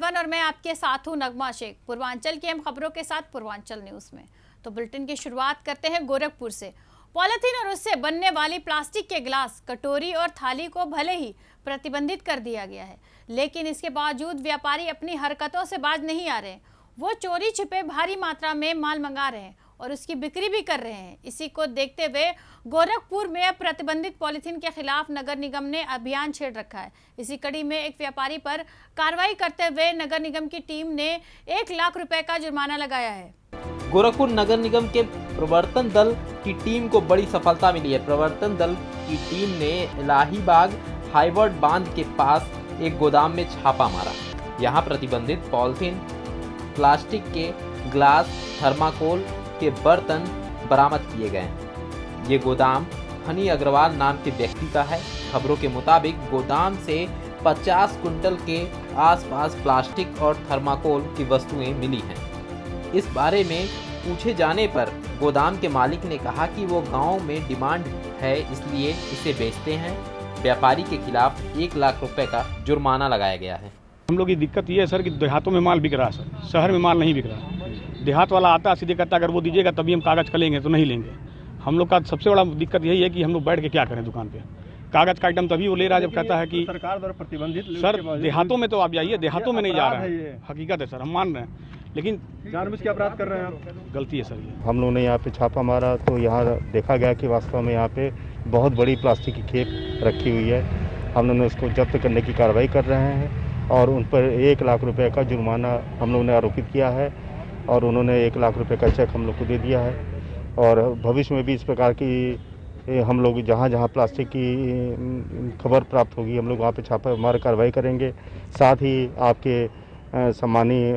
Everyone और मैं आपके साथ हूं नगमा शेख। पूर्वांचल की अहम खबरों के साथ पूर्वांचल न्यूज में। तो बुलेटिन की शुरुआत करते हैं गोरखपुर से। पॉलिथीन और उससे बनने वाली प्लास्टिक के गिलास, कटोरी और थाली को भले ही प्रतिबंधित कर दिया गया है, लेकिन इसके बावजूद व्यापारी अपनी हरकतों से बाज नहीं आ रहे। वो चोरी छिपे भारी मात्रा में माल मंगा रहे हैं और उसकी बिक्री भी कर रहे हैं। इसी को देखते हुए गोरखपुर में प्रतिबंधित पॉलिथीन के खिलाफ नगर निगम ने अभियान छेड़ रखा है। इसी कड़ी में एक व्यापारी पर कार्रवाई करते हुए नगर निगम की टीम ने 1 लाख रुपए का जुर्माना लगाया है। गोरखपुर नगर निगम के प्रवर्तन दल की टीम को बड़ी सफलता मिली है। प्रवर्तन दल की टीम ने इलाहीबाग हाईवर्ड बांध के पास एक गोदाम में छापा मारा। यहाँ प्रतिबंधित पॉलिथीन, प्लास्टिक के ग्लास, थर्माकोल के बर्तन बरामद किए गए। ये गोदाम हनी अग्रवाल नाम के व्यक्ति का है। खबरों के मुताबिक गोदाम से 50 कुंटल के आसपास प्लास्टिक और थर्माकोल की वस्तुएं मिली हैं। इस बारे में पूछे जाने पर गोदाम के मालिक ने कहा कि वो गांव में डिमांड है, इसलिए इसे बेचते हैं। व्यापारी के खिलाफ 1 लाख रुपए का जुर्माना लगाया गया है। हम लोग की दिक्कत ये है सर कि देहातों में माल बिक रहा है सर, शहर में माल नहीं बिक रहा। देहात वाला आता है सीधे कहता है अगर वो दीजिएगा तभी हम कागज़ का लेंगे, तो नहीं लेंगे। हम लोग का सबसे बड़ा दिक्कत यही है कि हम लोग बैठ के क्या करें दुकान पे। कागज़ का आइटम तभी वो ले रहा है जब कहता है कि सरकार द्वारा प्रतिबंधित। सर देहातों में तो आप जाइए, देहातों में नहीं जा रहा है। हकीकत है सर, हम मान रहे हैं, लेकिन जानबूझ के अपराध कर रहे हैं आप। गलती है सर ये। हम लोगों ने यहाँ पे छापा मारा तो यहाँ देखा गया कि वास्तव में यहाँ पे बहुत बड़ी प्लास्टिक की खेप रखी हुई है। हम लोगों ने उसको जब्त करने की कार्रवाई कर रहे हैं और उन पर 1 लाख रुपए का जुर्माना हम लोगों ने आरोपित किया है और उन्होंने 1 लाख रुपए का चेक हम लोग को दे दिया है। और भविष्य में भी इस प्रकार की हम लोग जहाँ जहाँ प्लास्टिक की खबर प्राप्त होगी हम लोग वहाँ पे छापा मार कार्रवाई करेंगे। साथ ही आपके सम्मानीय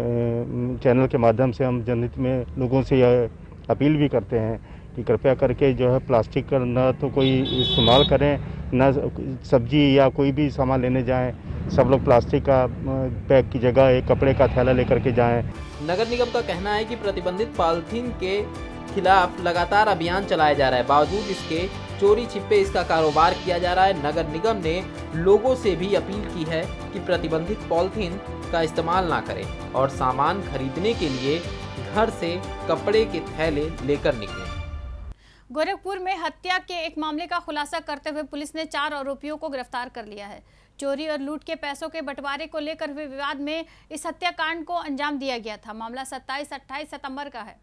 चैनल के माध्यम से हम जनहित में लोगों से यह अपील भी करते हैं कि कृपया करके जो है प्लास्टिक का न तो कोई इस्तेमाल करें, न सब्जी या कोई भी सामान लेने जाएं। सब लोग प्लास्टिक का बैग की जगह एक कपड़े का थैला लेकर के जाएं। नगर निगम का कहना है कि प्रतिबंधित पॉलिथीन के खिलाफ लगातार अभियान चलाया जा रहा है। बावजूद इसके चोरी छिपे इसका कारोबार किया जा रहा है। नगर निगम ने लोगों से भी अपील की है कि प्रतिबंधित पॉलिथीन का इस्तेमाल ना करें और सामान खरीदने के लिए घर से कपड़े के थैले लेकर निकलें। गोरखपुर में हत्या के एक मामले का खुलासा करते हुए पुलिस ने 4 आरोपियों को गिरफ्तार कर लिया है। चोरी और लूट के पैसों के बंटवारे को लेकर हुए विवाद में इस हत्याकांड को अंजाम दिया गया था। मामला 27-28 सितंबर का है।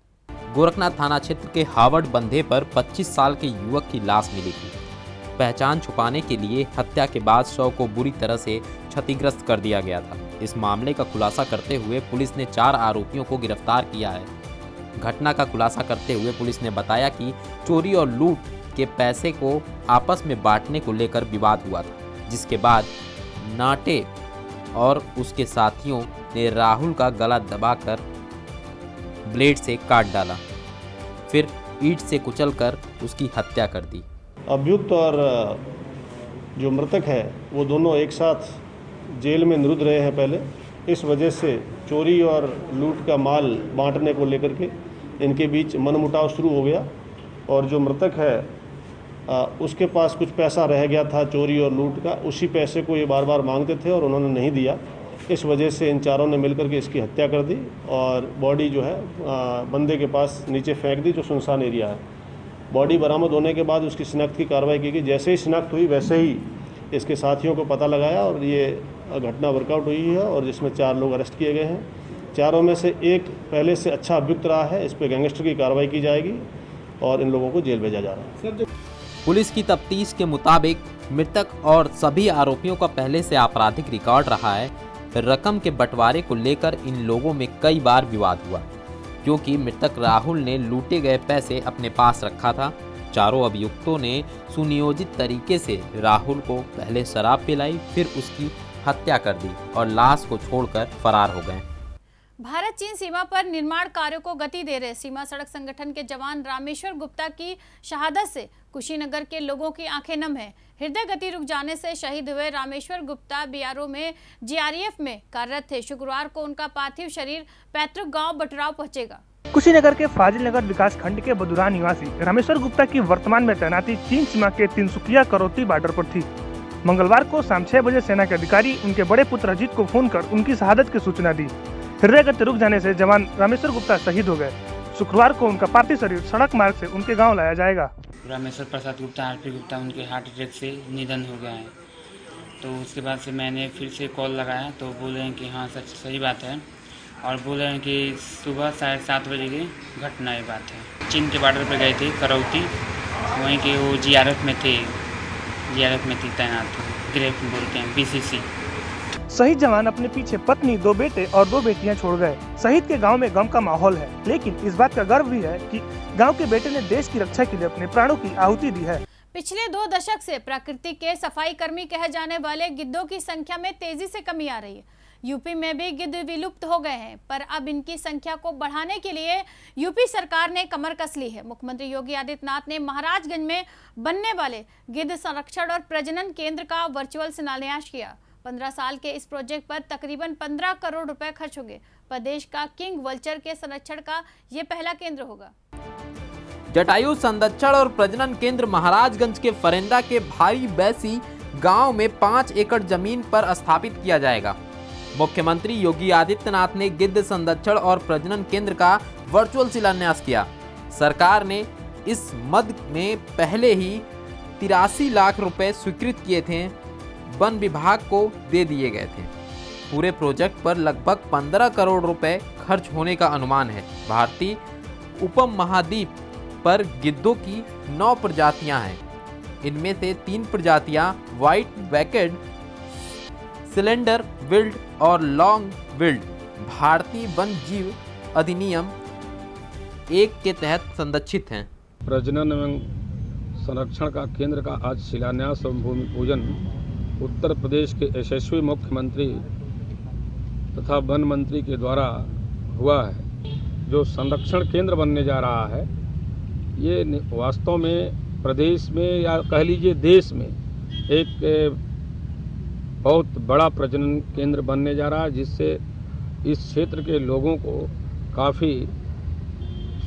गोरखनाथ थाना क्षेत्र के हावर्ड बंधे पर 25 साल के युवक की लाश मिली थी। पहचान छुपाने के लिए हत्या के बाद शव को बुरी तरह से क्षतिग्रस्त कर दिया गया था। इस मामले का खुलासा करते हुए पुलिस ने 4 आरोपियों को गिरफ्तार किया है। घटना का खुलासा करते हुए पुलिस ने बताया कि चोरी और लूट के पैसे को आपस में बांटने को लेकर विवाद हुआ था, जिसके बाद नाटे और उसके साथियों ने राहुल का गला दबाकर ब्लेड से काट डाला, फिर ईंट से कुचलकर उसकी हत्या कर दी। अभियुक्त और जो मृतक है वो दोनों एक साथ जेल में निरुद्ध रहे हैं पहले। इस वजह से चोरी और लूट का माल बांटने को लेकर के इनके बीच मनमुटाव शुरू हो गया और जो मृतक है उसके पास कुछ पैसा रह गया था चोरी और लूट का। उसी पैसे को ये बार बार मांगते थे और उन्होंने नहीं दिया। इस वजह से इन चारों ने मिलकर के इसकी हत्या कर दी और बॉडी जो है बंदे के पास नीचे फेंक दी, जो सुनसान एरिया है। बॉडी बरामद होने के बाद उसकी शिनाख्त की कार्रवाई की गई। जैसे ही शिनाख्त हुई वैसे ही इसके साथियों को पता लगाया और ये घटना वर्कआउट हुई है और जिसमें 4 लोग अरेस्ट किए गए हैं। चारों में से एक पहले से अच्छा अभियुक्त रहा है। इस पर गैंगस्टर की कार्रवाई की जाएगी और इन लोगों को जेल भेजा जा रहा है। पुलिस की तफ्तीश के मुताबिक मृतक और सभी आरोपियों का पहले से आपराधिक रिकॉर्ड रहा है। रकम के बंटवारे को लेकर इन लोगों में कई बार विवाद हुआ, क्योंकि मृतक राहुल ने लूटे गए पैसे अपने पास रखा था। चारों अभियुक्तों ने सुनियोजित तरीके से राहुल को पहले शराब पिलाई, फिर उसकी हत्या कर दी और लाश को छोड़कर फरार हो गए। भारत चीन सीमा पर निर्माण कार्यों को गति दे रहे सीमा सड़क संगठन के जवान रामेश्वर गुप्ता की शहादत से कुशीनगर के लोगों की आंखें नम हैं। हृदय गति रुक जाने से शहीद हुए रामेश्वर गुप्ता बीआरओ में जीआरईएफ में कार्यरत थे। शुक्रवार को उनका पार्थिव शरीर पैतृक गांव बटराव पहुंचेगा। कुशीनगर के फाजिल नगर विकास खंड के बदुरा निवासी रामेश्वर गुप्ता की वर्तमान में तैनाती चीन सीमा के तिनसुकिया करौती बॉर्डर पर थी। मंगलवार को शाम 6 बजे सेना के अधिकारी उनके बड़े पुत्र अजीत को फोन कर उनकी शहादत की सूचना दी। हृदय गति रुक जाने से जवान रामेश्वर गुप्ता शहीद हो गए। शुक्रवार को उनका पार्थिव शरीर सड़क मार्ग से उनके गांव लाया जाएगा। रामेश्वर प्रसाद गुप्ता आरपी गुप्ता उनके हार्ट अटैक से निधन हो गया है। तो उसके बाद से मैंने फिर से कॉल लगाया तो बोले हैं कि हाँ सच सही बात है, और बोले हैं कि सुबह 7:30 बजे की घटना ये बात है। चीन के बॉर्डर पर गए थे करौती, वहीं के वो जीआरएफ में थे तैनात ग्रेफ बोलते हैं BCC। शहीद जवान अपने पीछे पत्नी, 2 बेटे और 2 बेटियां छोड़ गए। शहीद के गांव में गम का माहौल है, लेकिन इस बात का गर्व भी है कि गांव के बेटे ने देश की रक्षा के लिए अपने प्राणों की आहुति दी है। पिछले 2 दशक से प्रकृति के सफाई कर्मी कहे जाने वाले गिद्धों की संख्या में तेजी से कमी आ रही है। यूपी में भी गिद्ध विलुप्त हो गए हैं, पर अब इनकी संख्या को बढ़ाने के लिए यूपी सरकार ने कमर कस ली है। मुख्यमंत्री योगी आदित्यनाथ ने महाराजगंज में बनने वाले गिद्ध संरक्षण और प्रजनन केंद्र का वर्चुअल शिलान्यास किया। 15 साल के इस प्रोजेक्ट पर तकरीबन 15 करोड़ रुपए खर्च होंगे। प्रदेश का किंग वल्चर के संरक्षण का ये पहला केंद्र होगा। जटायु संरक्षण और प्रजनन केंद्र महाराजगंज के फरेंदा के भारी बैसी गांव में 5 एकड़ जमीन पर स्थापित किया जाएगा। मुख्यमंत्री योगी आदित्यनाथ ने गिद्ध संरक्षण और प्रजनन केंद्र का वर्चुअल शिलान्यास किया। सरकार ने इस मद में पहले ही 83 लाख रुपए स्वीकृत किए थे, वन विभाग को दे दिए गए थे। पूरे प्रोजेक्ट पर लगभग 15 करोड़ रुपए खर्च होने का अनुमान है। भारतीय उपमहाद्वीप पर गिद्धों की 9 प्रजातियां हैं। इनमें से 3 प्रजातियां व्हाइट बैकेड, सिलेंडर विल्ड और लॉन्ग विल्ड भारतीय वन जीव अधिनियम 1 के तहत संरक्षित हैं। प्रजनन एवं संरक्षण का केंद्र का आज शिलान्यास एवं भूमि पूजन उत्तर प्रदेश के यशस्वी मुख्यमंत्री तथा वन मंत्री के द्वारा हुआ है। जो संरक्षण केंद्र बनने जा रहा है, ये वास्तव में प्रदेश में या कह लीजिए देश में एक बहुत बड़ा प्रजनन केंद्र बनने जा रहा है, जिससे इस क्षेत्र के लोगों को काफ़ी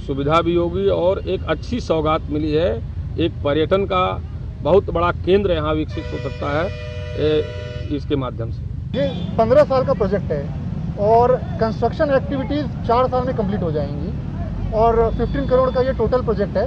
सुविधा भी होगी और एक अच्छी सौगात मिली है। एक पर्यटन का बहुत बड़ा केंद्र यहाँ विकसित हो सकता है इसके माध्यम से। ये 15 साल का प्रोजेक्ट है और कंस्ट्रक्शन एक्टिविटीज़ 4 साल में कंप्लीट हो जाएंगी और 15 करोड़ का ये टोटल प्रोजेक्ट है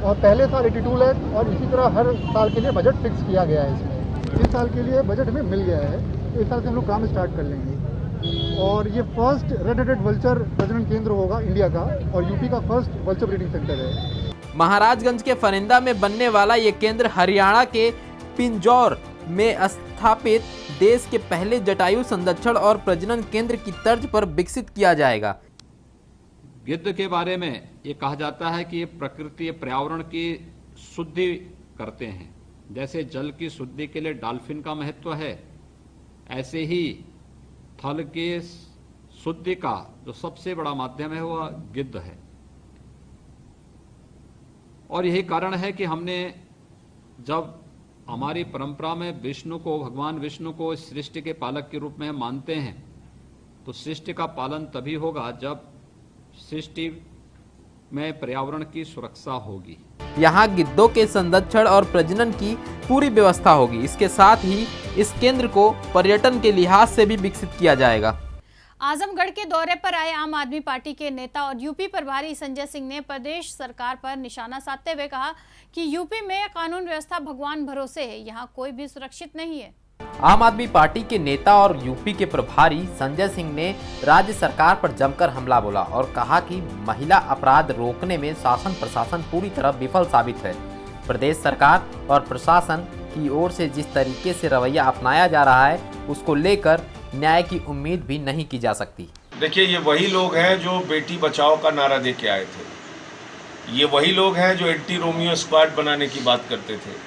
और पहले साल 82 लाख और इसी तरह हर साल के लिए बजट फिक्स किया गया है। इसमें इस साल के लिए बजट हमें मिल गया है, इस साल से हम लोग काम स्टार्ट कर लेंगे और ये फर्स्ट रेड हेडेड वल्चर प्रजनन केंद्र होगा इंडिया का और यूपी का फर्स्ट वल्चर ब्रीडिंग सेंटर है। महाराजगंज के फरेंदा में बनने वाला ये केंद्र हरियाणा के पिंजौर में स्थापित देश के पहले जटायु संरक्षण और प्रजनन केंद्र की तर्ज पर विकसित किया जाएगा। गिद्ध के बारे में ये कहा जाता है कि ये प्रकृति पर्यावरण की शुद्धि करते हैं। जैसे जल की शुद्धि के लिए डॉल्फिन का महत्व है, ऐसे ही थल के शुद्धि का जो सबसे बड़ा माध्यम है वह गिद्ध है। और यही कारण है कि हमने जब हमारी परंपरा में विष्णु को, भगवान विष्णु को सृष्टि के पालक के रूप में हम मानते हैं, तो सृष्टि का पालन तभी होगा जब सृष्टि में पर्यावरण की सुरक्षा होगी। यहाँ गिद्धों के संरक्षण और प्रजनन की पूरी व्यवस्था होगी। इसके साथ ही इस केंद्र को पर्यटन के लिहाज से भी विकसित किया जाएगा। आजमगढ़ के दौरे पर आए आम आदमी पार्टी के नेता और यूपी प्रभारी संजय सिंह ने प्रदेश सरकार पर निशाना साधते हुए कहा कि यूपी में कानून व्यवस्था भगवान भरोसे है, यहाँ कोई भी सुरक्षित नहीं है। आम आदमी पार्टी के नेता और यूपी के प्रभारी संजय सिंह ने राज्य सरकार पर जमकर हमला बोला और कहा कि महिला अपराध रोकने में शासन प्रशासन पूरी तरह विफल साबित है। प्रदेश सरकार और प्रशासन की ओर से जिस तरीके से रवैया अपनाया जा रहा है, उसको लेकर न्याय की उम्मीद भी नहीं की जा सकती। देखिए, ये वही लोग हैं जो बेटी बचाओ का नारा दे के आए थे। ये वही लोग हैं जो एंटी रोमियो स्क्वाड बनाने की बात करते थे।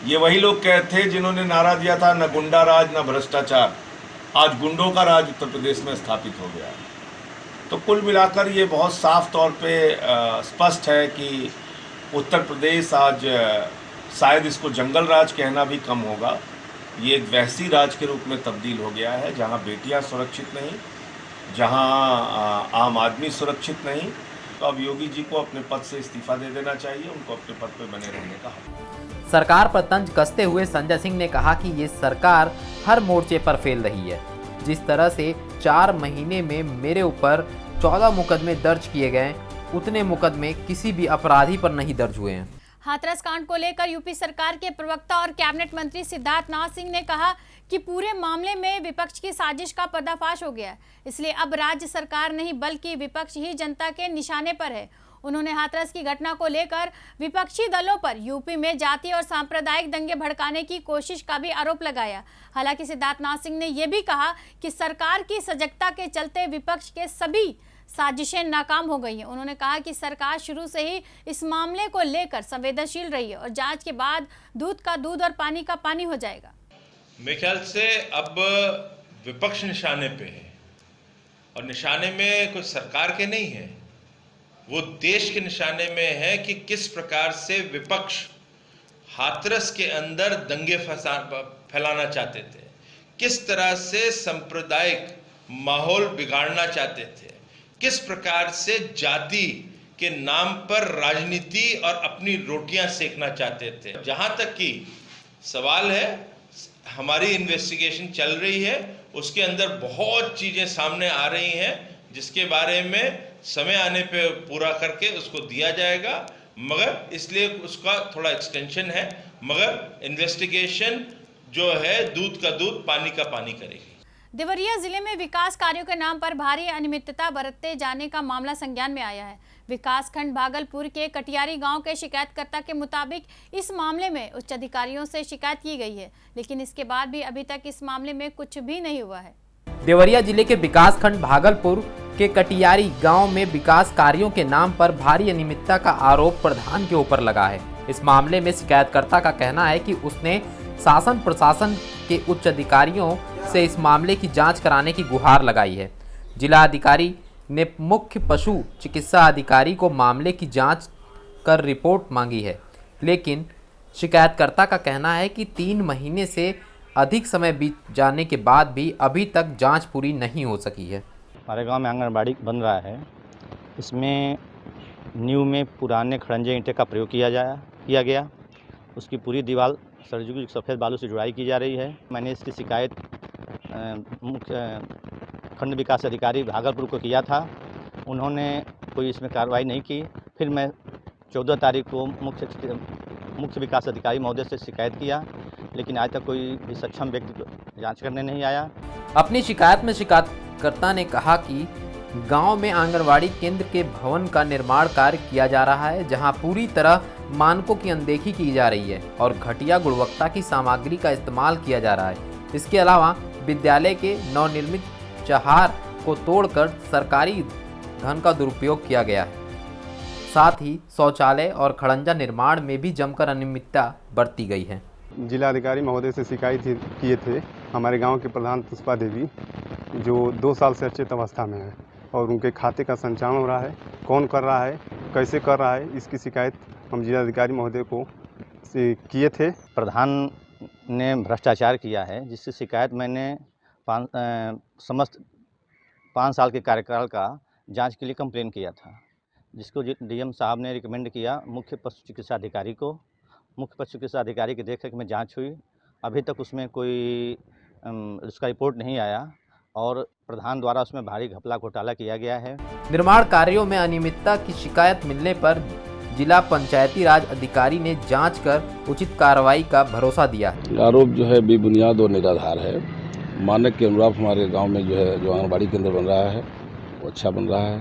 ये वही लोग थे जिन्होंने नारा दिया था न गुंडा राज न भ्रष्टाचार। आज गुंडों का राज उत्तर प्रदेश में स्थापित हो गया है। तो कुल मिलाकर ये बहुत साफ तौर पे स्पष्ट है कि उत्तर प्रदेश आज शायद इसको जंगल राज कहना भी कम होगा। ये एक वहसी राज के रूप में तब्दील हो गया है, जहां बेटियां सुरक्षित नहीं, जहां आम आदमी सुरक्षित नहीं तो अब योगी जी को अपने पद से इस्तीफा दे देना चाहिए, उनको अपने पद पर बने रहने का हक। सरकार पर तंज कसते हुए संजय सिंह ने कहा कि ये सरकार हर मोर्चे पर फेल रही है। जिस तरह से 4 महीने में मेरे ऊपर 14 मुकदमे दर्ज किए गए, उतने मुकदमे किसी भी अपराधी पर नहीं दर्ज हुए हैं। हाथरस कांड को लेकर यूपी सरकार के प्रवक्ता और कैबिनेट मंत्री सिद्धार्थनाथ सिंह ने कहा कि पूरे मामले में विपक्ष की साजिश का पर्दाफाश हो गया है, इसलिए अब राज्य सरकार नहीं बल्कि विपक्ष ही जनता के निशाने पर है। उन्होंने हाथरस की घटना को लेकर विपक्षी दलों पर यूपी में जाति और सांप्रदायिक दंगे भड़काने की कोशिश का भी आरोप लगाया। हालांकि सिद्धार्थनाथ सिंह ने यह भी कहा कि सरकार की सजगता के चलते विपक्ष के सभी साजिशें नाकाम हो गई हैं। उन्होंने कहा कि सरकार शुरू से ही इस मामले को लेकर संवेदनशील रही है और जांच के बाद दूध का दूध और पानी का पानी हो जाएगा। मेरे ख्याल से अब विपक्ष निशाने पे है और निशाने में कोई सरकार के नहीं है, वो देश के निशाने में है कि किस प्रकार से विपक्ष हाथरस के अंदर दंगे फैलाना चाहते थे, किस तरह से सांप्रदायिक माहौल बिगाड़ना चाहते थे, किस प्रकार से जाति के नाम पर राजनीति और अपनी रोटियां सेकना चाहते थे। जहां तक कि सवाल है, हमारी इन्वेस्टिगेशन चल रही है, उसके अंदर बहुत चीजें सामने आ रही हैं जिसके बारे में समय आने पे पूरा करके उसको दिया जाएगा, मगर इसलिए उसका थोड़ा एक्सटेंशन है, मगर इन्वेस्टिगेशन जो है दूध का दूध पानी का पानी करेगी। देवरिया जिले में विकास कार्यों के नाम पर भारी अनियमितता बरतते जाने का मामला संज्ञान में आया है। विकास खंड भागलपुर के कटियारी गांव के शिकायतकर्ता के मुताबिक इस मामले में उच्च अधिकारियों से शिकायत की गई है, लेकिन इसके बाद भी अभी तक इस मामले में कुछ भी नहीं हुआ है। देवरिया जिले के विकास खंड भागलपुर के कटियारी गांव में विकास कार्यों के नाम पर भारी अनियमितता का आरोप प्रधान के ऊपर लगा है। इस मामले में शिकायतकर्ता का कहना है कि उसने शासन प्रशासन के उच्च अधिकारियों से इस मामले की जांच कराने की गुहार लगाई है। जिला अधिकारी ने मुख्य पशु चिकित्सा अधिकारी को मामले की जांच कर रिपोर्ट मांगी है, लेकिन शिकायतकर्ता का कहना है कि 3 महीने से अधिक समय बीत जाने के बाद भी अभी तक जांच पूरी नहीं हो सकी है। हमारे गांव में आंगनबाड़ी बन रहा है, इसमें न्यू में पुराने खड़ंजे ईंटे का प्रयोग किया गया। उसकी पूरी दीवार सरजुगी सफ़ेद बालू से जुड़ाई की जा रही है। मैंने इसकी शिकायत मुख्य खंड विकास अधिकारी भागलपुर को किया था, उन्होंने कोई इसमें कार्रवाई नहीं की। फिर मैं 14 तारीख को मुख्य विकास अधिकारी महोदय से शिकायत किया, लेकिन आज तक कोई भी सक्षम व्यक्ति जांच करने नहीं आया। अपनी शिकायत में शिकायतकर्ता ने कहा कि गांव में आंगनवाड़ी केंद्र के भवन का निर्माण कार्य किया जा रहा है, जहां पूरी तरह मानकों की अनदेखी की जा रही है और घटिया गुणवत्ता की सामग्री का इस्तेमाल किया जा रहा है। इसके अलावा विद्यालय के नवनिर्मित चहार को तोड़कर सरकारी धन का दुरुपयोग किया गया है। साथ ही शौचालय और खड़ंजा निर्माण में भी जमकर अनियमितता बरती गई है। जिलाधिकारी महोदय से शिकायत किए थे हमारे गांव के प्रधान पुष्पा देवी, जो 2 साल से अचेत अवस्था में है और उनके खाते का संचालन हो रहा है, कौन कर रहा है, कैसे कर रहा है, इसकी शिकायत हम जिलाधिकारी महोदय को किए थे। प्रधान ने भ्रष्टाचार किया है, जिसकी शिकायत मैंने समस्त 5 साल के कार्यकाल का जांच के लिए कंप्लेन किया था, जिसको डीएम साहब ने रिकमेंड किया मुख्य पशु चिकित्सा अधिकारी को। मुख्य पशु चिकित्सा अधिकारी की देखरेख में जांच हुई, अभी तक उसमें कोई उसका रिपोर्ट नहीं आया और प्रधान द्वारा उसमें भारी घपला घोटाला किया गया है। निर्माण कार्यों में अनियमितता की शिकायत मिलने पर जिला पंचायती राज अधिकारी ने जांच कर उचित कार्रवाई का भरोसा दिया। आरोप जो है बेबुनियाद और निराधार है। मानक के अनुरूप हमारे गांव में जो है जो आंगनबाड़ी केंद्र बन रहा है वो अच्छा बन रहा है,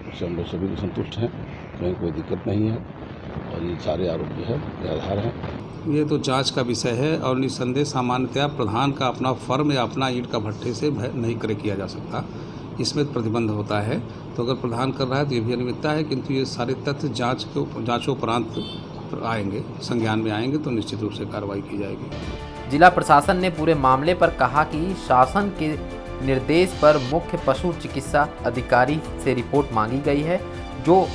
उससे हम लोग सभी संतुष्ट हैं, कहीं कोई दिक्कत नहीं है और ये सारे आरोप जो है निराधार हैं। ये तो जांच का विषय है और निस्संदेह सामान्यतया प्रधान का अपना फर्म या अपना ईंट का भट्ठे से नहीं क्रय किया जा सकता, इसमें प्रतिबंध होता है। तो अगर प्रधान कर रहा है तो ये भी अनियमितता है, किंतु ये सारे तथ्य जांचोपरांत आएंगे, संज्ञान में आएंगे तो निश्चित रूप से कार्रवाई की जाएगी। जिला प्रशासन ने पूरे मामले पर कहा कि शासन के निर्देश पर मुख्य पशु चिकित्सा अधिकारी से रिपोर्ट मांगी गई है, जो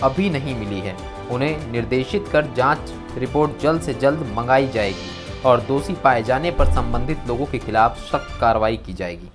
अभी नहीं मिली है। उन्हें निर्देशित कर जांच रिपोर्ट जल्द से जल्द मंगाई जाएगी और दोषी पाए जाने पर संबंधित लोगों के खिलाफ सख्त कार्रवाई की जाएगी।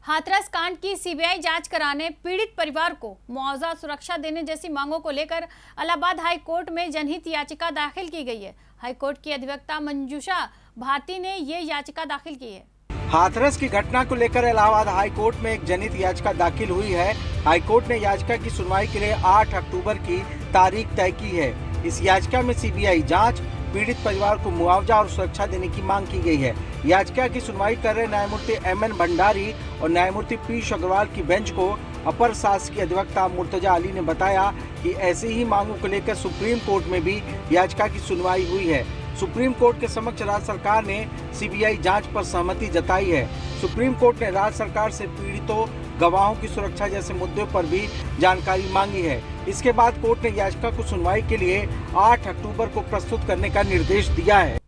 हाथरस कांड की सीबीआई जांच कराने, पीड़ित परिवार को मुआवजा, सुरक्षा देने जैसी मांगों को लेकर इलाहाबाद हाई कोर्ट में जनहित याचिका दाखिल की गई है। हाई कोर्ट की अधिवक्ता मंजूषा भारती ने ये याचिका दाखिल की है। हाथरस की घटना को लेकर इलाहाबाद हाई कोर्ट में एक जनहित याचिका दाखिल हुई है। हाई कोर्ट ने याचिका की सुनवाई के लिए 8 अक्टूबर की तारीख तय की है। इस याचिका में सीबीआई जांच, पीड़ित परिवार को मुआवजा और सुरक्षा देने की मांग की गई है। याचिका की सुनवाई कर रहे न्यायमूर्ति एमएन भंडारी और न्यायमूर्ति पीयूष अग्रवाल की बेंच को अपर शासकीय अधिवक्ता मुर्तजा अली ने बताया कि ऐसी ही मांगों को लेकर सुप्रीम कोर्ट में भी याचिका की सुनवाई हुई है। सुप्रीम कोर्ट के समक्ष राज्य सरकार ने सीबीआई जांच पर सहमति जताई है। सुप्रीम कोर्ट ने राज्य सरकार से पीड़ितों, गवाहों की सुरक्षा जैसे मुद्दों पर भी जानकारी मांगी है। इसके बाद कोर्ट ने याचिका को सुनवाई के लिए 8 अक्टूबर को प्रस्तुत करने का निर्देश दिया है।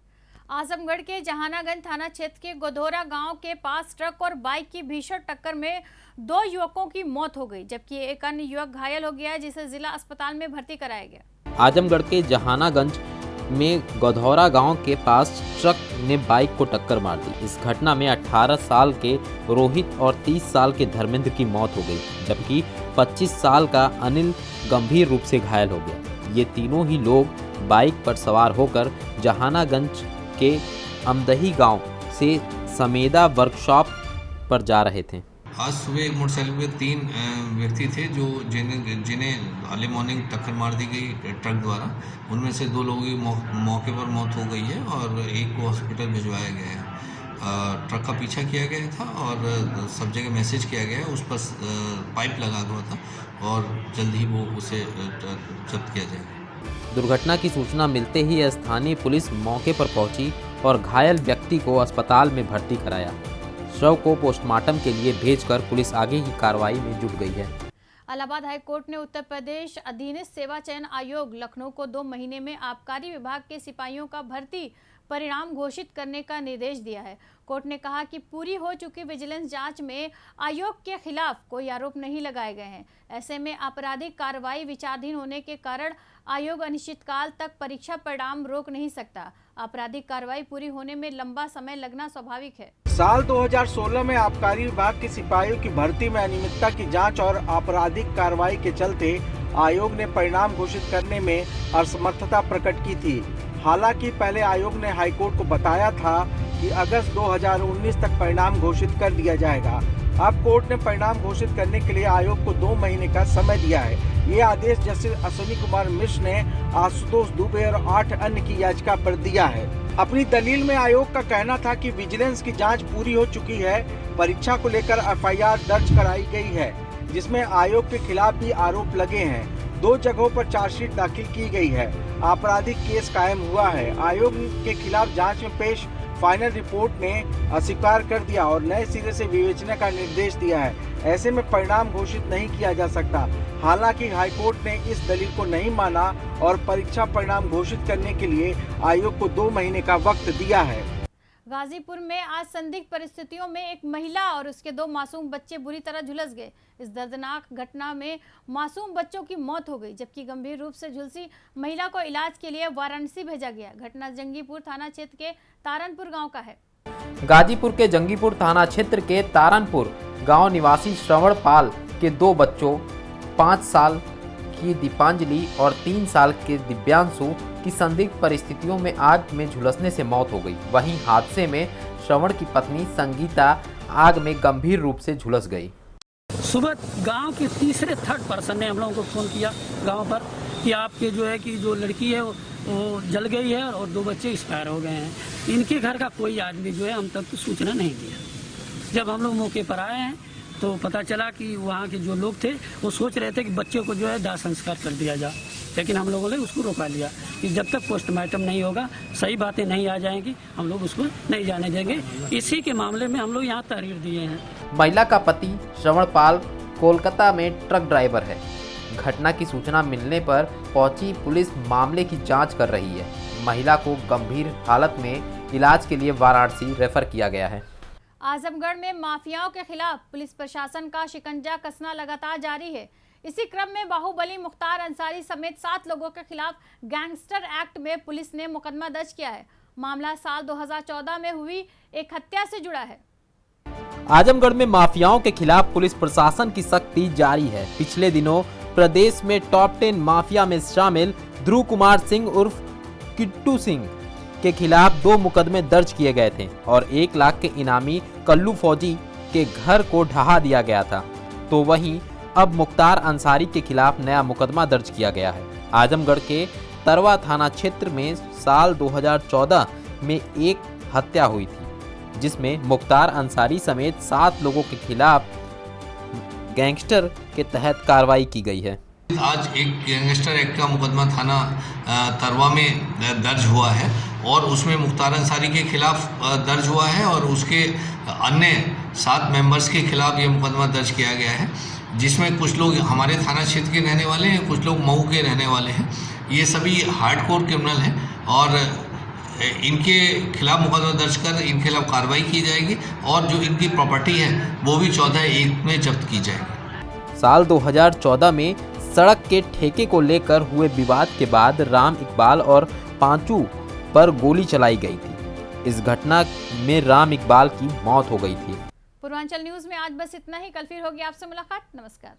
आजमगढ़ के जहानागंज थाना क्षेत्र के गोधोरा गांव के पास ट्रक और बाइक की भीषण टक्कर में 2 युवकों की मौत हो गई, जबकि एक अन्य युवक घायल हो गया, जिसे जिला अस्पताल में भर्ती कराया गया। आजमगढ़ के जहानागंज में गोधौरा गांव के पास ट्रक ने बाइक को टक्कर मार दी। इस घटना में 18 साल के रोहित और 30 साल के धर्मेंद्र की मौत हो गई, जबकि 25 साल का अनिल गंभीर रूप से घायल हो गया। ये तीनों ही लोग बाइक पर सवार होकर जहानागंज के अमदही गांव से समेदा वर्कशॉप पर जा रहे थे। आज सुबह एक मोटरसाइकिल में 3 व्यक्ति थे जो जिन्हें अर्ली मॉर्निंग टक्कर मार दी गई ट्रक द्वारा। उनमें से 2 लोगों की मौके पर मौत हो गई है और एक को हॉस्पिटल भिजवाया गया है। ट्रक का पीछा किया गया था और सब जगह मैसेज किया गया है, उस पर पाइप लगा हुआ था और जल्द ही वो उसे जब्त किया जाएगा। दुर्घटना की सूचना मिलते ही स्थानीय पुलिस मौके पर पहुंची और घायल व्यक्ति को अस्पताल में भर्ती कराया। शव को पोस्टमार्टम के लिए भेजकर पुलिस आगे की कार्रवाई में जुट गई है। इलाहाबाद हाई कोर्ट ने उत्तर प्रदेश अधीनस्थ सेवा चयन आयोग लखनऊ को 2 महीने में आबकारी विभाग के सिपाहियों का भर्ती परिणाम घोषित करने का निर्देश दिया है। कोर्ट ने कहा कि पूरी हो चुकी विजिलेंस जांच में आयोग के खिलाफ कोई आरोप नहीं लगाए गए हैं। ऐसे में आपराधिक कार्रवाई विचाराधीन होने के कारण आयोग अनिश्चितकाल तक परीक्षा परिणाम रोक नहीं सकता। आपराधिक कार्रवाई पूरी होने में लंबा समय लगना स्वाभाविक है। साल 2016 में आबकारी विभाग के सिपाहियों की भर्ती में अनियमितता की जांच और आपराधिक कार्रवाई के चलते आयोग ने परिणाम घोषित करने में असमर्थता प्रकट की थी। हालांकि पहले आयोग ने हाईकोर्ट को बताया था कि अगस्त 2019 तक परिणाम घोषित कर दिया जाएगा। अब कोर्ट ने परिणाम घोषित करने के लिए आयोग को 2 महीने का समय दिया है। ये आदेश जस्टिस अश्विनी कुमार मिश्र ने आशुतोष दुबे और 8 अन्य की याचिका पर दिया है। अपनी दलील में आयोग का कहना था कि विजिलेंस की जांच पूरी हो चुकी है। परीक्षा को लेकर एफआईआर दर्ज कराई गई है, जिसमें आयोग के खिलाफ भी आरोप लगे हैं। 2 जगहों पर चार्जशीट दाखिल की गई है। आपराधिक केस कायम हुआ है। आयोग के खिलाफ जांच में पेश फाइनल रिपोर्ट ने अस्वीकार कर दिया और नए सिरे से विवेचना का निर्देश दिया है। ऐसे में परिणाम घोषित नहीं किया जा सकता। हालांकि हाईकोर्ट ने इस दलील को नहीं माना और परीक्षा परिणाम घोषित करने के लिए आयोग को 2 महीने का वक्त दिया है। गाजीपुर में आज संदिग्ध परिस्थितियों में एक महिला और उसके 2 मासूम बच्चे बुरी तरह झुलस गए। इस दर्दनाक घटना में मासूम बच्चों की मौत हो गई, जबकि गंभीर रूप से झुलसी महिला को इलाज के लिए वाराणसी भेजा गया। घटना जंगीपुर थाना क्षेत्र के तारनपुर गांव का है। गाजीपुर के जंगीपुर थाना क्षेत्र के तारनपुर गांव निवासी श्रवण पाल के 2 बच्चों 5 साल की दीपांजलि और 3 साल के दिव्यांशु की संदिग्ध परिस्थितियों में आग में झुलसने से मौत हो गई। वहीं हादसे में श्रवण की पत्नी संगीता आग में गंभीर रूप से झुलस गई। सुबह गांव के तीसरे थर्ड पर्सन ने हम लोगों को फ़ोन किया गांव पर कि आपके जो लड़की है वो जल गई है और 2 बच्चे एक्सपायर हो गए हैं। इनके घर का कोई आदमी जो है हम तक तो सूचना नहीं दिया। जब हम लोग मौके पर आए हैं तो पता चला कि वहाँ के जो लोग थे वो सोच रहे थे कि बच्चे को जो है दाह संस्कार कर दिया जाए, लेकिन हम लोगों ने उसको रोका लिया कि जब तक पोस्टमार्टम नहीं होगा, सही बातें नहीं आ जाएंगी, हम लोग उसको नहीं जाने देंगे। इसी के मामले में हम लोग यहाँ तहरीर दिए हैं। महिला का पति श्रवण पाल कोलकाता में ट्रक ड्राइवर है। घटना की सूचना मिलने पर पहुंची पुलिस मामले की जांच कर रही है। महिला को गंभीर हालत में इलाज के लिए वाराणसी रेफर किया गया है। आजमगढ़ में माफियाओं के खिलाफ पुलिस प्रशासन का शिकंजा कसना लगातार जारी है। इसी क्रम में बाहुबली मुख्तार अंसारी समेत 7 लोगों के खिलाफ गैंगस्टर एक्ट में पुलिस ने मुकदमा दर्ज किया है। मामला साल 2014 में हुई एक हत्या से जुड़ा है। आजमगढ़ में माफियाओं के खिलाफ पुलिस प्रशासन की सख्ती जारी है। पिछले दिनों प्रदेश में टॉप 10 माफिया में शामिल ध्रुव कुमार सिंह उर्फ किट्टू सिंह के खिलाफ 2 मुकदमे दर्ज किए गए थे और 1 लाख के इनामी कल्लू फौजी के घर को ढहा दिया गया था। तो वहीं अब मुख्तार अंसारी के खिलाफ नया मुकदमा दर्ज किया गया है। आजमगढ़ के तरवा थाना क्षेत्र में साल 2014 में एक हत्या हुई थी, जिसमें मुख्तार अंसारी समेत 7 लोगों के खिलाफ गैंगस्टर के तहत कार्रवाई की गई है। आज एक गैंगस्टर एक्ट का मुकदमा थाना तरवा में दर्ज हुआ है और उसमें मुख्तार अंसारी के खिलाफ दर्ज हुआ है और उसके अन्य 7 मेंबर्स के खिलाफ ये मुकदमा दर्ज किया गया है, जिसमें कुछ लोग हमारे थाना क्षेत्र के रहने वाले हैं, कुछ लोग मऊ के रहने वाले हैं। ये सभी हार्डकोर क्रिमिनल हैं और इनके खिलाफ मुकदमा दर्ज कर इनके खिलाफ कार्रवाई की जाएगी और जो इनकी प्रॉपर्टी है वो भी 14(1) में जब्त की जाएगी। साल 2014 में सड़क के ठेके को लेकर हुए विवाद के बाद राम इकबाल और पांचू पर गोली चलाई गई थी। इस घटना में राम इकबाल की मौत हो गई थी। पूर्वांचल न्यूज में आज बस इतना ही। कल फिर होगी आपसे मुलाकात। नमस्कार।